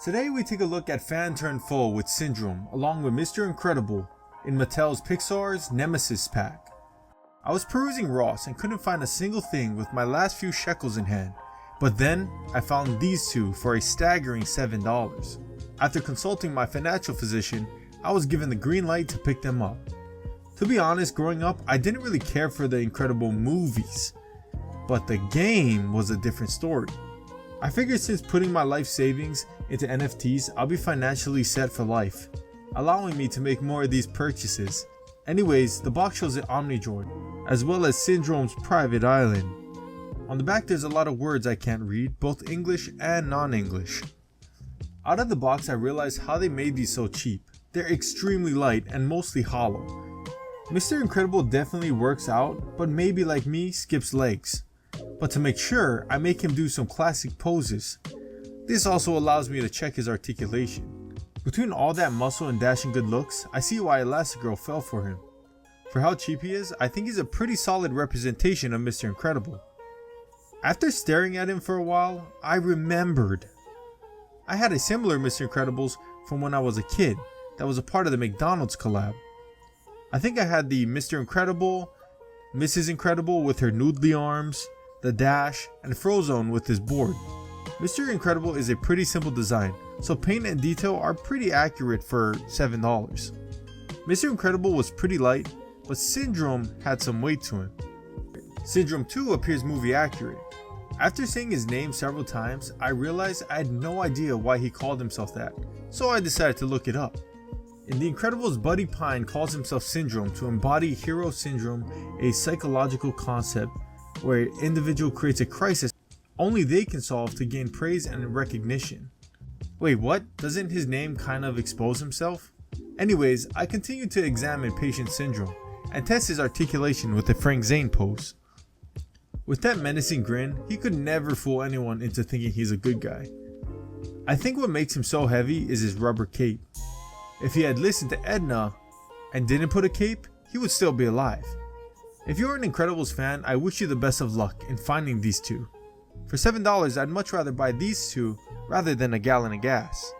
Today we take a look at Fan Turned Foe with Syndrome along with Mr. Incredible in Mattel's Pixar's Nemesis pack. I was perusing Ross and couldn't find a single thing with my last few shekels in hand, but then I found these two for a staggering $7. After consulting my financial physician, I was given the green light to pick them up. To be honest, growing up I didn't really care for the Incredible movies, but the game was a different story. I figured since putting my life savings into NFTs, I'll be financially set for life, allowing me to make more of these purchases. Anyways, the box shows the Omnidroid, as well as Syndrome's private island. On the back there's a lot of words I can't read, both English and non-English. Out of the box I realized how they made these so cheap. They're extremely light and mostly hollow. Mr. Incredible definitely works out, but maybe like me skips legs. But to make sure, I make him do some classic poses. This also allows me to check his articulation. Between all that muscle and dashing good looks, I see why Elastigirl fell for him. For how cheap he is, I think he's a pretty solid representation of Mr. Incredible. After staring at him for a while, I remembered. I had a similar Mr. Incredibles from when I was a kid that was a part of the McDonald's collab. I think I had the Mr. Incredible, Mrs. Incredible with her noodly arms, the Dash, and Frozone with his board. Mr. Incredible is a pretty simple design, so paint and detail are pretty accurate for $7. Mr. Incredible was pretty light, but Syndrome had some weight to him. Syndrome 2 appears movie accurate. After saying his name several times, I realized I had no idea why he called himself that, so I decided to look it up. In The Incredibles, Buddy Pine calls himself Syndrome to embody hero syndrome, a psychological concept where an individual creates a crisis only they can solve to gain praise and recognition. Wait, what? Doesn't his name kind of expose himself? Anyways, I continue to examine Patient Syndrome and test his articulation with the Frank Zane pose. With that menacing grin, he could never fool anyone into thinking he's a good guy. I think what makes him so heavy is his rubber cape. If he had listened to Edna and didn't put a cape, he would still be alive. If you're an Incredibles fan, I wish you the best of luck in finding these two. For $7, I'd much rather buy these two rather than a gallon of gas.